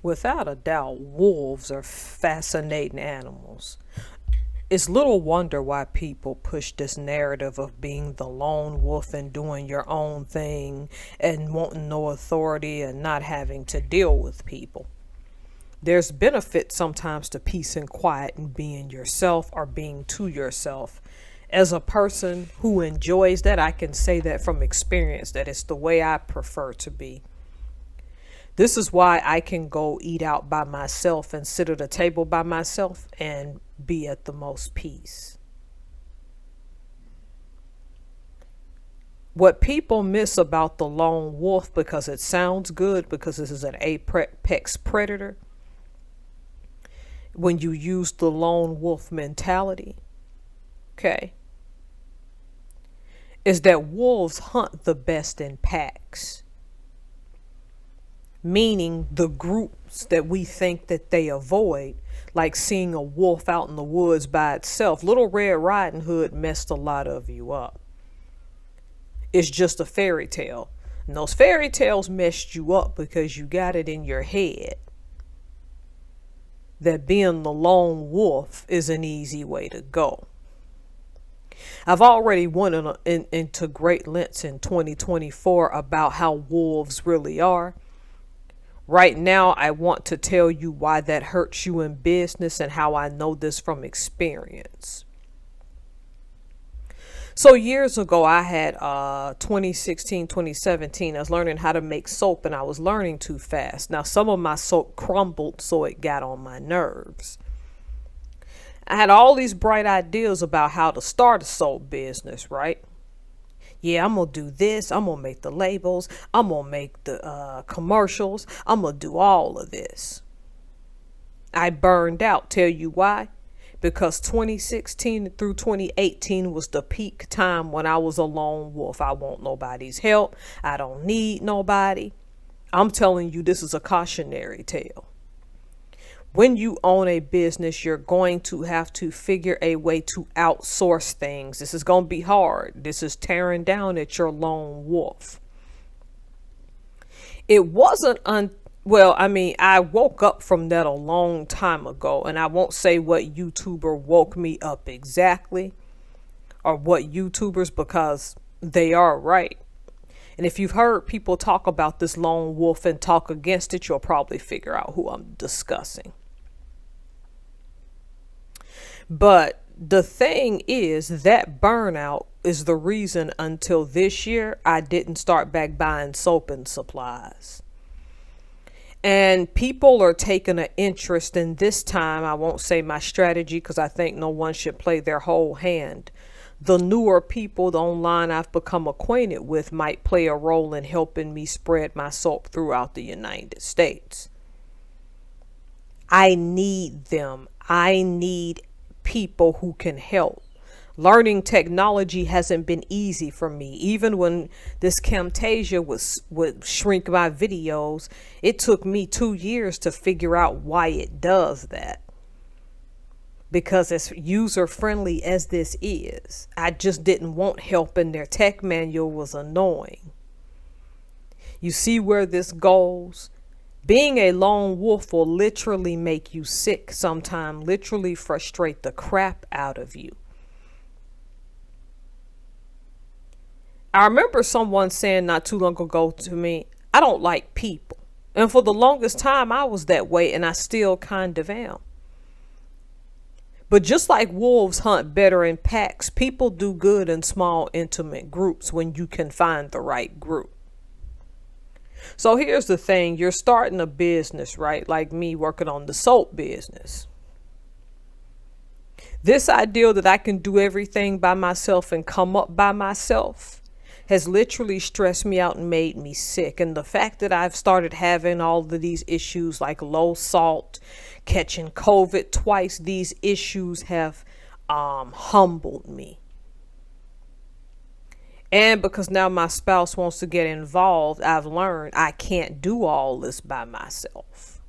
Without a doubt, wolves are fascinating animals. It's little wonder why people push this narrative of being the lone wolf and doing your own thing and wanting no authority and not having to deal with people. There's benefit sometimes to peace and quiet and being yourself or being to yourself. As a person who enjoys that, I can say that from experience that it's the way I prefer to be. This is why I can go eat out by myself and sit at a table by myself and be at the most peace. What people miss about the lone wolf, because it sounds good, because this is an apex predator, when you use the lone wolf mentality, okay, is that wolves hunt the best in packs. Meaning the groups that we think that they avoid, like seeing a wolf out in the woods by itself. Little Red Riding Hood messed a lot of you up. It's just a fairy tale. And those fairy tales messed you up because you got it in your head that being the lone wolf is an easy way to go. I've already went into great lengths in 2024 about how wolves really are. Right now, I want to tell you why that hurts you in business and how I know this from experience. So years ago, I had 2016, 2017, I was learning how to make soap and I was learning too fast. Now, some of my soap crumbled, so it got on my nerves. I had all these bright ideas about how to start a soap business, right? Yeah, I'm going to do this. I'm going to make the labels. I'm going to make the commercials. I'm going to do all of this. I burned out. Tell you why? Because 2016 through 2018 was the peak time when I was a lone wolf. I want nobody's help. I don't need nobody. I'm telling you, this is a cautionary tale. When you own a business, you're going to have to figure a way to outsource things. This is going to be hard. This is tearing down at your lone wolf. It wasn't I woke up from that a long time ago, and I won't say what YouTuber woke me up exactly or what YouTubers, because they are right. And if you've heard people talk about this lone wolf and talk against it, you'll probably figure out who I'm discussing. But the thing is that burnout is the reason until this year I didn't start back buying soap and supplies. And people are taking an interest in this time. I won't say my strategy because I think no one should play their whole hand. The newer people, the online I've become acquainted with, might play a role in helping me spread my soap throughout the United States. I need them. I need people who can help. Learning technology hasn't been easy for me. Even when this Camtasia would shrink my videos, it took me 2 years to figure out why it does that. Because as user friendly as this is, I just didn't want help, and their tech manual was annoying. You see where this goes? Being a lone wolf will literally make you sick sometimes, literally frustrate the crap out of you. I remember someone saying not too long ago to me, I don't like people. And for the longest time, I was that way, and I still kind of am. But just like wolves hunt better in packs, people do good in small, intimate groups when you can find the right group. So here's the thing. You're starting a business, right? Like me working on the soap business. This idea that I can do everything by myself and come up by myself has literally stressed me out and made me sick. And the fact that I've started having all of these issues like low salt, catching COVID twice, these issues have humbled me. And because now my spouse wants to get involved, I've learned I can't do all this by myself.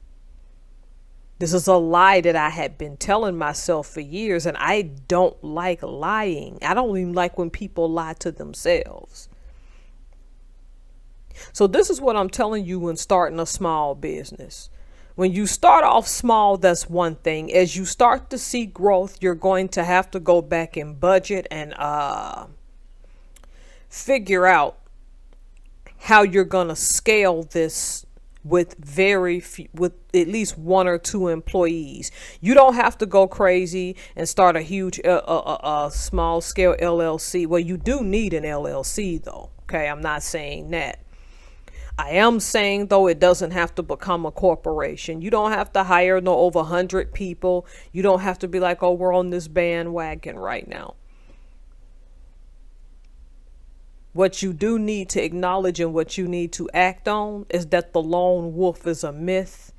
This is a lie that I had been telling myself for years, and I don't like lying. I don't even like when people lie to themselves. So this is what I'm telling you when starting a small business. When you start off small, that's one thing. As you start to see growth, you're going to have to go back and budget and figure out how you're going to scale this with with at least one or two employees. You don't have to go crazy and start a huge small scale LLC. Well, you do need an LLC though. Okay, I'm not saying that. I am saying though, it doesn't have to become a corporation. You don't have to hire no over 100 people. You don't have to be like, oh, we're on this bandwagon right now. What you do need to acknowledge and what you need to act on is that the lone wolf is a myth.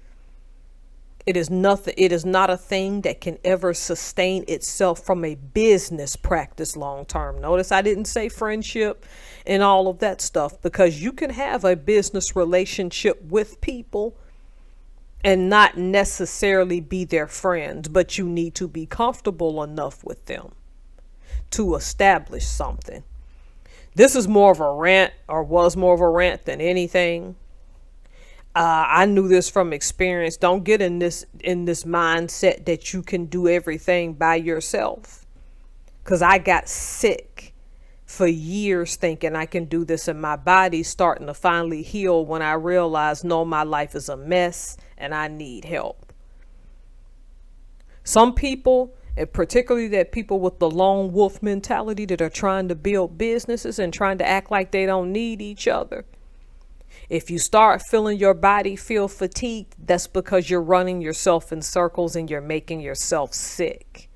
It is nothing. It is not a thing that can ever sustain itself from a business practice long term. Notice I didn't say friendship and all of that stuff, because you can have a business relationship with people and not necessarily be their friends, but you need to be comfortable enough with them to establish something. This is more of a rant, or was more of a rant than anything. I knew this from experience. Don't get in this mindset that you can do everything by yourself. Because I got sick for years thinking I can do this, and my body's starting to finally heal when I realized, no, my life is a mess and I need help. Some people, and particularly that people with the lone wolf mentality that are trying to build businesses and trying to act like they don't need each other. If you start feeling your body feel fatigued, that's because you're running yourself in circles and you're making yourself sick.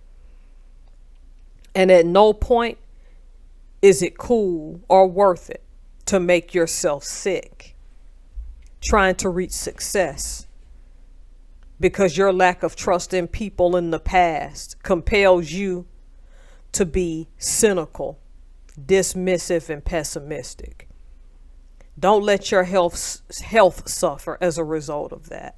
And at no point is it cool or worth it to make yourself sick trying to reach success, because your lack of trust in people in the past compels you to be cynical, dismissive, and pessimistic. Don't let your health suffer as a result of that.